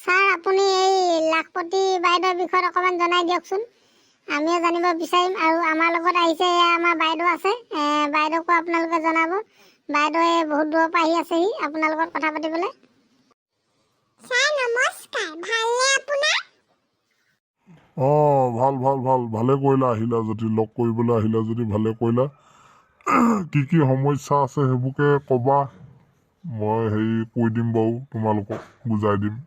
Sir আপুনি এই লাখপতি বাইদেউৰ বিষয়ে অকণমান জনাই দিয়কচোন। আমিও জানিব বিচাৰিম আৰু আমাৰ লগত আহিছে এয়া আমাৰ বাইদেউ আছে। বাইদেউকো আপোনালোকে জনাব। বাইদেৱে বহুত দূৰৰ পৰা আহি আছেহি আপোনাৰ লগত কথা পাতিবলৈ। ছাৰ নমস্কাৰ, ভালনে আপোনাৰ? ভাল ভাল ভাল ভালে কৰিলা আহিলা যদি, লগ কৰিবলৈ আহিলা যদি ভালে কৰিলা। কি কি সমস্যা আছে সেইবোৰকে ক'বা, মই কৈ দিম বাৰু, তোমালোকক বুজাই দিম।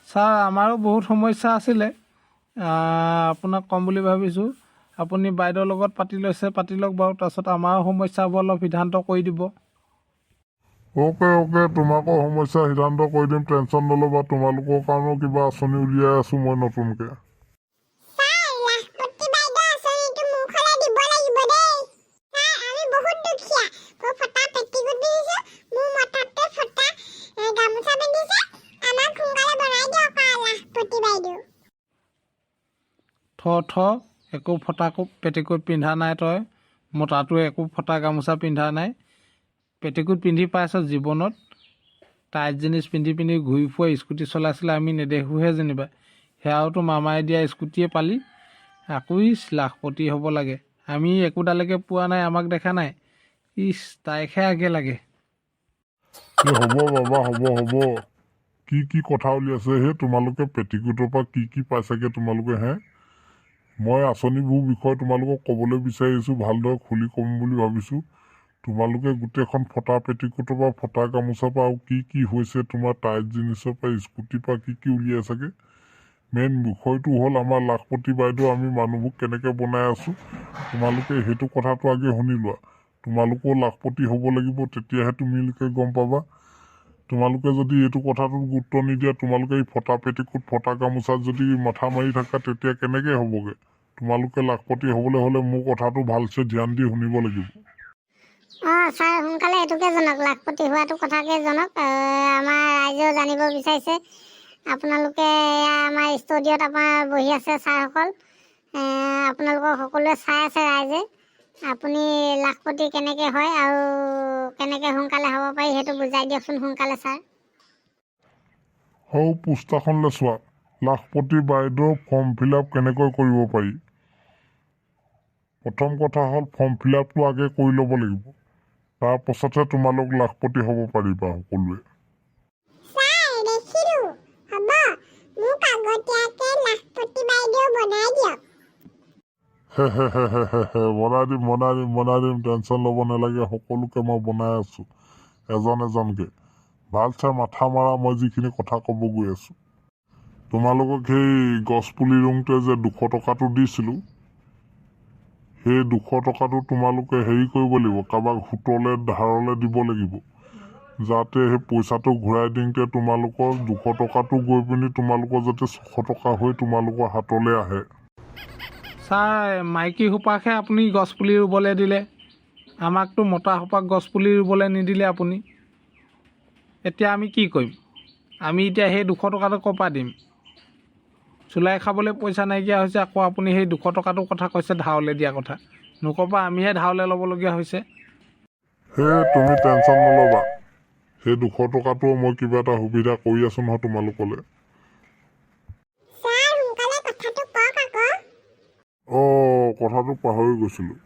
ছাৰ আমাৰো বহুত সমস্যা আছিলে, আপোনাক ক'ম বুলি ভাবিছোঁ। আপুনি বাইদেউৰ লগত পাতি পাতি লওক বাৰু, তাৰপিছত আমাৰো সমস্যাবোৰ অলপ সিদ্ধান্ত কৰি দিব। অ'কে তোমাকো সমস্যা সিদ্ধান্ত কৰি দিম, টেনশ্যন নল'বা। তোমালোকৰ কাৰণেও কিবা আঁচনি উলিয়াই আছোঁ মই নতুনকৈ। একো ফটা পেটিকোট পিন্ধা নাই তই, মতাটো একো ফটা গামোচা পিন্ধা নাই। পেটিকোট পিন্ধি পাইছ জীৱনত? টাইট জিনিছ পিন্ধি ঘূৰি ফুৰা, স্কুটি চলাইছিলে আমি নেদেখোঁহে যেনিবা। সেয়াওতো মামাই দিয়া স্কুটিয়ে পালি, আকৌ লাখপতি হ'ব লাগে। আমি একোডালৈকে পোৱা নাই, আমাক দেখা নাই। তাইকহে আগে লাগে। হ'ব বাবা, হ'ব। কি কথা উলিয়াইছে তোমালোকে? পেটিকোটৰ পৰা কি পাইছাগে তোমালোকে মই আঁচনিবোৰ বিষয়ে তোমালোকক ক'বলৈ বিচাৰিছোঁ, ভালদৰে খুলি ক'ম বুলি ভাবিছোঁ। তোমালোকে গোটেইখন ফটা পেটিকোটৰ পৰা, ফটা গামোচাৰ পৰা, আৰু কি হৈছে তোমাৰ টাইট জিনিছৰ পৰা, স্কুটিৰ পৰা কি উলিয়াইছাগে। মেইন বিষয়টো হ'ল আমাৰ লাখপতি বাইদেউ, আমি মানুহবোৰ কেনেকৈ বনাই আছোঁ। তোমালোকে সেইটো কথাটো আগে শুনি লোৱা। তোমালোকেও লাখপতি হ'ব লাগিব, তেতিয়াহে তোমালোকে গম পাবা। তোমালোকে যদি এইটো কথাটোত গুৰুত্ব নিদিয়া, তোমালোকে এই ফটা পেটিকোট, ফটা গামোচাত যদি মাথা মাৰি থাকা, তেতিয়া কেনেকৈ হ'বগৈ। তোমালোকে লাখপতি হ'বলৈ হ'লে মোৰ কথাটো ভালছে ধ্যান দি শুনিব লাগিব। ছাৰ সোনকালে এইটোকে জনাওক, লাখপতি হোৱাটো কথাকে জনাওক। আমাৰ ৰাইজেও জানিব বিচাৰিছে। আপোনালোকে আমাৰ ষ্টুডিঅ'ত আমাৰ বহি আছে ছাৰসকল, আপোনালোকক সকলোৱে চাই আছে ৰাইজে। আপুনি লাখপতি কেনেকৈ হয় আৰু কেনেকৈ সোনকালে হ'ব পাৰি সেইটো বুজাই দিয়কচোন সোনকালে ছাৰ। পোষ্টাৰখনলৈ চোৱা, লাখপতি বাইদেউৰ ফৰ্ম ফিল আপ কেনেকৈ কৰিব পাৰি। প্ৰথম কথা হ'ল ফৰ্ম ফিল আপটো আগে কৰি ল'ব লাগিব, তাৰপাছতহে তোমালোক লাখপতি হ'ব পাৰিবা সকলোৱে। বনাই দিম, টেনশ্যন ল'ব নালাগে। সকলোকে মই বনাই আছোঁ এজনকৈ। ভালছে মাথা মাৰা, মই যিখিনি কথা ক'ব গৈ আছোঁ। তোমালোকক সেই গছপুলি ৰুওঁতে যে 200 টকাটো দিছিলোঁ, সেই 200 টকাটো তোমালোকে কৰিব লাগিব, কাৰোবাক সুতলৈ ধাৰলৈ দিব লাগিব, যাতে সেই পইচাটো ঘূৰাই দিওঁতে তোমালোকৰ 200 টকাটো গৈ পিনি তোমালোকৰ যাতে 600 টকা হৈ তোমালোকৰ হাতলৈ আহে। ছাৰ মাইকী সোপাকহে আপুনি গছপুলি ৰুবলৈ দিলে, আমাকতো মতা সোপাক গছপুলি ৰুবলৈ নিদিলে আপুনি। এতিয়া আমি কি কৰিম? আমি এতিয়া সেই 200 টকাটো ক'ৰ পৰা দিম? চুলাই খাবলৈ পইচা নাইকিয়া হৈছে, আকৌ আপুনি সেই 200 টকাটোৰ কথা কৈছে ধাৰলৈ দিয়া কথা। নোক'বা, আমিহে ধাৰলৈ ল'বলগীয়া হৈছে। তুমি টেনশ্যন নল'বা, সেই 200 টকাটো মই কিবা এটা সুবিধা কৰি আছোঁ নহয় তোমালোকলৈ। কথাটো পাহৰি গৈছিলোঁ।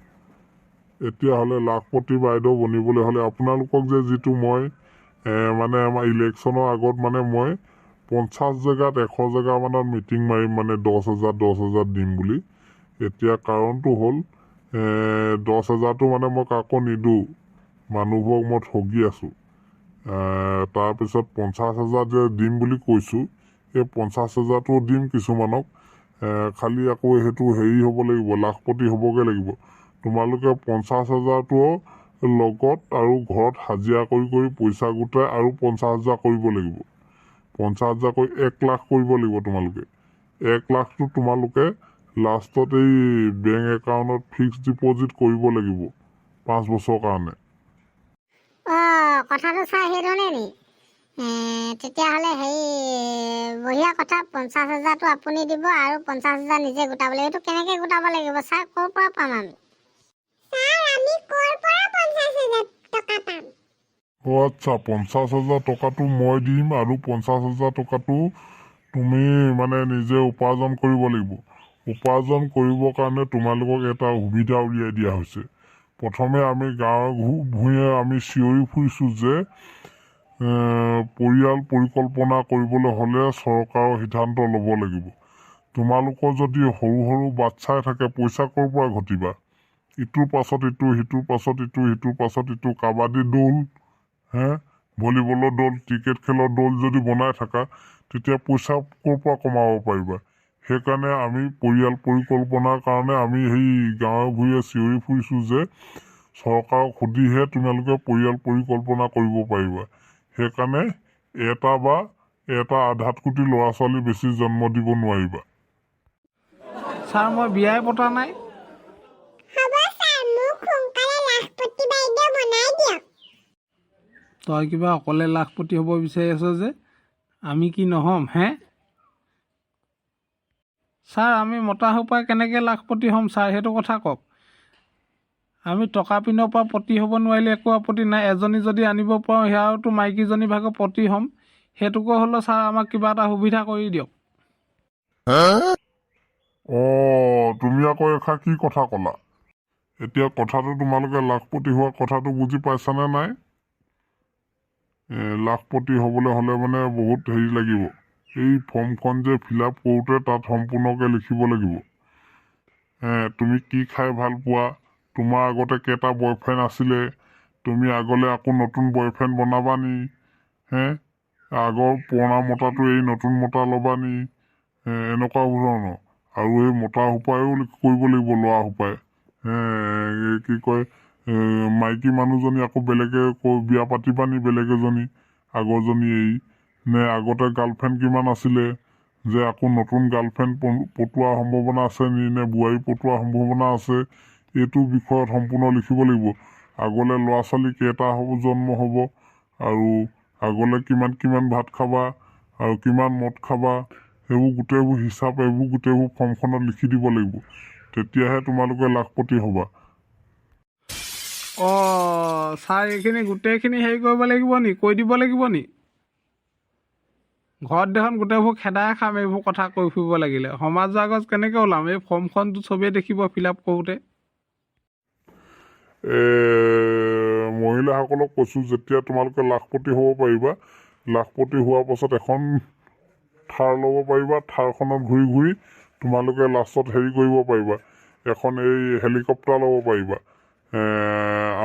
এতিয়াহ'লে লাখপতি বাইদেউ বনিবলৈ হ'লে আপোনালোকক যে যিটো মই আমাৰ ইলেকশ্যনৰ আগত মই 50 জেগাত 100 জেগামানত মিটিং মাৰিম, 10,000 দিম বুলি। এতিয়া কাৰণটো হ'ল 10,000টো মই কাকো নিদিওঁ, মানুহবোৰক মই ঠগি আছোঁ। তাৰপিছত 50,000 যে দিম বুলি কৈছোঁ, এই 50,000টো দিম কিছুমানক। খালি আকৌ সেইটো হ'ব লাগিব, লাখপতি হ'বগৈ লাগিব। তোমালোকে 50,000টো লগত আৰু ঘৰত হাজিৰা কৰি পইচা গোটাই আৰু 50,000 কৰিব লাগিব। 50,000 কৰি 1 লাখ কৰিব লাগিব তোমালোকে। 1 লাখটো তোমালোকে লাষ্টত এই বেংক একাউণ্টত ফিক্সড ডিপ'জিট কৰিব লাগিব 5 বছৰৰ কাৰণে। কথাটো ছাৰ সেইধৰণে নি? তেতিয়াহ'লে বঢ়িয়া কথা। 50,000টো আপুনি দিব আৰু 50,000 নিজে গোটাব লাগিব। এইটো কেনেকৈ গোটাব লাগিব ছাৰ? ক'ৰ পৰা পাম আমি? আচ্ছা 50,000 টকাটো মই দিম আৰু 50,000 টকাটো তুমি মানে নিজে উপাৰ্জন কৰিব লাগিব। উপাৰ্জন কৰিবৰ কাৰণে তোমালোকক এটা সুবিধা উলিয়াই দিয়া হৈছে। প্ৰথমে আমি গাঁৱে ভূঞে আমি চিঞৰি ফুৰিছোঁ যে পৰিয়াল পৰিকল্পনা কৰিবলৈ হ'লে চৰকাৰৰ সিদ্ধান্ত ল'ব লাগিব। তোমালোকৰ যদি সৰু সৰু বাচ্চাই থাকে পইচা ক'ৰ পৰা ঘটিবা? ইটোৰ পাছত ইটো, সিটোৰ পাছত ইটো, সিটোৰ পাছত ইটো, কাবাডী দল, ভলীবলৰ দল, ক্ৰিকেট খেলৰ দল যদি বনাই থাকা তেতিয়া পইচা ক'ৰ পৰা কমাব পাৰিবা? সেইকাৰণে আমি পৰিয়াল পৰিকল্পনাৰ কাৰণে আমি সেই গাঁৱে ভূঞে চিঞৰি ফুৰিছোঁ যে চৰকাৰক সুধিহে তোমালোকে পৰিয়াল পৰিকল্পনা কৰিব পাৰিবা। সেইকাৰণে এটা আধাত কোটি ল'ৰা ছোৱালী বেছি জন্ম দিব নোৱাৰিবা। ছাৰ মই বিয়াই পতা নাই। তই কিবা অকলে লাখপতি হ'ব বিচাৰি আছ যে আমি কি নহ'ম ছাৰ আমি মতা সোপাই কেনেকৈ লাখপতি হ'ম ছাৰ সেইটো কথা কওক। আমি টকা পিনৰ পৰা পতি হ'ব নোৱাৰিলে একো আপত্তি নাই। এজনী যদি আনিব পাৰোঁ সেয়াওতো মাইকীজনী ভাগৰ পতি হ'ম। সেইটোকো হ'লেও ছাৰ আমাক কিবা এটা সুবিধা কৰি দিয়ক। তুমি আকৌ এষাৰ কি কথা ক'লা? এতিয়া কথাটো তোমালোকে লাখপতি হোৱা কথাটো বুজি পাইছানে নাই? লাখপতি হ'বলৈ হ'লে মানে বহুত হেৰি লাগিব। এই ফৰ্মখন যে ফিল আপ কৰোঁতে তাত সম্পূৰ্ণকৈ লিখিব লাগিব তুমি কি খাই ভাল পোৱা, তোমাৰ আগতে কেইটা বয়ফ্ৰেণ্ড আছিলে, তুমি আগলৈ আকৌ নতুন বয়ফ্ৰেণ্ড বনাবা নি, আগৰ পুৰণা মতাটো এই নতুন মতা ল'বা নি, এনেকুৱা ধৰণৰ। আৰু এই মতা সোপায়ো কৰিব লাগিব, ল'ৰা সোপাই কি কয় মাইকী মানুহজনী আকৌ বেলেগে বিয়া পাতিবা নি, বেলেগ এজনী আগৰজনী এৰি, নে আগতে গাৰ্লফ্ৰেণ্ড কিমান আছিলে যে আকৌ নতুন গাৰ্লফ্ৰেণ্ড পটোৱাৰ সম্ভাৱনা আছে নি, নে বোৱাৰী পটোৱাৰ সম্ভাৱনা আছে, এইটো বিষয়ত সম্পূৰ্ণ লিখিব লাগিব। আগলৈ ল'ৰা ছোৱালী কেইটা জন্ম হ'ব, আৰু আগলৈ কিমান ভাত খাবা আৰু কিমান মদ খাবা, সেইবোৰ গোটেইবোৰ হিচাপ এইবোৰ গোটেইবোৰ ফৰ্মখনত লিখি দিব লাগিব। তেতিয়াহে তোমালোকে লাখপতি হ'বা। ছাৰ এইখিনি গোটেইখিনি হেৰি কৰিব লাগিব নি, কৈ দিব লাগিব নি? ঘৰত দেখোন গোটেইবোৰ খেদাই খাম এইবোৰ কথা কৈ ফুৰিব লাগিলে। সমাজৰ আগত কেনেকৈ ওলাম? এই ফৰ্মখনটো চবেই দেখিব ফিল আপ কৰোঁতে। মহিলাসকলক কৈছোঁ, যেতিয়া তোমালোকে লাখপতি হ'ব পাৰিবা, লাখপতি হোৱাৰ পাছত এখন থাৰ ল'ব পাৰিবা। থাৰখনত ঘূৰি ঘূৰি তোমালোকে লাষ্টত হেৰি কৰিব পাৰিবা, এখন এই হেলিকপ্টাৰ ল'ব পাৰিবা।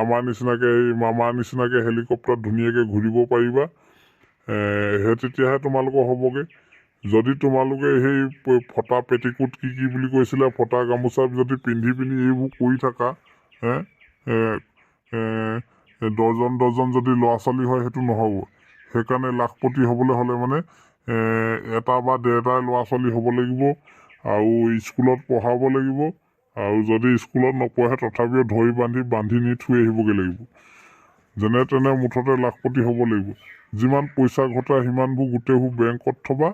আমাৰ নিচিনাকৈ এই মামাৰ নিচিনাকৈ হেলিকপ্টাৰ ধুনীয়াকৈ ঘূৰিব পাৰিবা। তেতিয়াহে তোমালোকৰ হ'বগৈ। যদি তোমালোকে সেই ফটা পেটিকোট কি বুলি কৈছিলে, ফটা গামোচা যদি পিন্ধি এইবোৰ কৰি থাকা, ডজন যদি ল'ৰা ছোৱালী হয় সেইটো নহ'ব। সেইকাৰণে লাখপতি হ'বলৈ হ'লে মানে এটা বা ডেৰটাই ল'ৰা ছোৱালী হ'ব লাগিব, আৰু স্কুলত পঢ়াব লাগিব, আৰু যদি স্কুলত নপঢ়ে তথাপিও ধৰি বান্ধি নি থৈ আহিবগৈ লাগিব। যেনে তেনে মুঠতে লাখপতি হ'ব লাগিব। যিমান পইচা ঘটা সিমানবোৰ গোটেইবোৰ বেংকত থবা।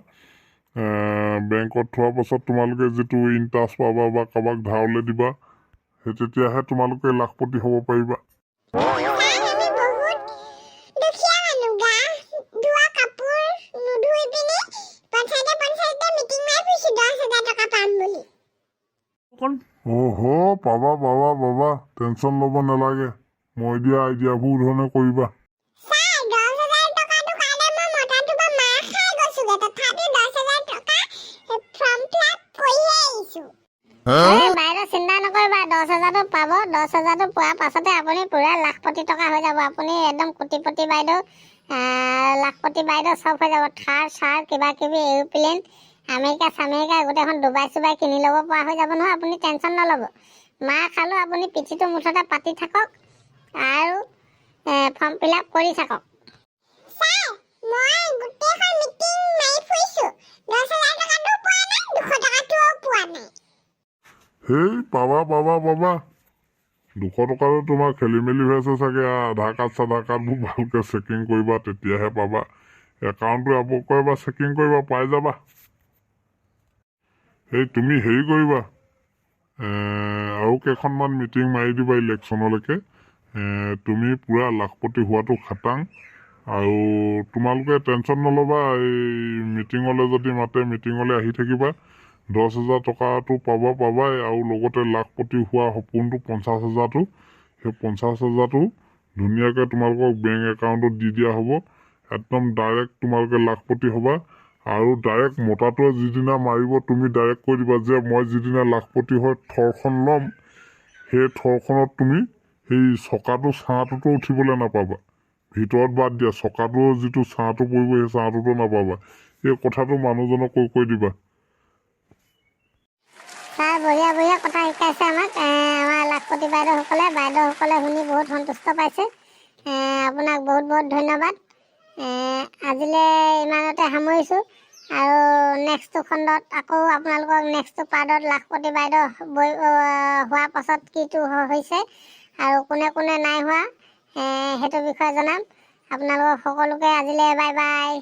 বেংকত থোৱাৰ পাছত তোমালোকে যিটো ইণ্টাৰেষ্ট পাবা বা কাৰোবাক ধাৰলৈ দিবা, সেই তেতিয়াহে তোমালোকে লাখপতি হ'ব পাৰিবা। পাবা টেনচন ল'ব নালাগে। মই দিয়া আইডিয়াবোৰ ধৰণে কৰিবা। বাইদেউ চিন্তা নকৰিবা, 10,000টো পাব। 10,000টো পোৱাৰ পাছতে আপুনি পুৰা লাখপতি টকা হৈ যাব। আপুনি একদম কোটিপতি বাইদেউ, লাখপতি বাইদেউ চব হৈ যাব। থাৰ চাৰ কিবা কিবি এৰোপ্লেন, আমেৰিকা চামেৰিকা গোটেইখন ডুবাই চুবাই কিনি ল'ব পৰা হৈ যাব নহয়। আপুনি টেনচন নল'ব। মাৰ খালেও আপুনি পিঠিটো মুঠতে পাতি থাকক আৰু ফৰ্ম ফিল আপ কৰি থাকক। সেই পাবা 200 টকাটো তোমাৰ খেলি মেলি হৈ আছে চাগে। আধাৰ কাৰ্ড চাধাৰ কাৰ্ডবোৰ ভালকৈ চেকিং কৰিবা, তেতিয়াহে পাবা। একাউণ্টটো আপডেট কৰিবা, চেকিং কৰিবা, পাই যাবা। সেই তুমি হেৰি কৰিবা, আৰু কেইখনমান মিটিং মাৰি দিবা ইলেকশ্যনলৈকে। তুমি পূৰা লাখপতি হোৱাটো খাটাং। আৰু তোমালোকে টেনশ্যন নল'বা, এই মিটিঙলৈ যদি মাতে মিটিঙলৈ আহি থাকিবা। 10,000 টকাটো পাবাই, আৰু লগতে লাখপতি হোৱা সপোনটো 50,000টো, সেই 50,000টো ধুনীয়াকৈ তোমালোকক বেংক একাউণ্টত দি দিয়া হ'ব। একদম ডাইৰেক্ট তোমালোকে লাখপতি হ'বা। আৰু ডাইৰেক্ট মতাটোৱে যিদিনা মাৰিব তুমি ডাইৰেক্ট কৈ দিবা যে মই যিদিনা লাখপতি হৈ থৰখন ল'ম, সেই থৰখনত তুমি সেই চকাটো ছাঁটোতো উঠিবলৈ নাপাবা। ভিতৰত বাদ দিয়া, চকাটো যিটো ছাঁটো পৰিব সেই ছাঁটোতো নাপাবা। এই কথাটো মানুহজনক কৈ দিবা। ছাৰ বঢ়িয়া বঢ়িয়া কথা শিকাইছে আমাক আমাৰ লাখপতি বাইদেউসকলে শুনি বহুত সন্তুষ্ট পাইছে। আপোনাক বহুত বহুত ধন্যবাদ। আজিলৈ ইমানতে সামৰিছোঁ। আৰু নেক্সটটো খণ্ডত আকৌ আপোনালোকক নেক্সটটো পাৰ্টত লাখপতি বাইদেউ হোৱাৰ পাছত কিটো হৈছে আৰু কোনে কোনে নাই হোৱা সেইটো বিষয়ে জনাম। আপোনালোকক সকলোকে আজিলৈ বাই বাই।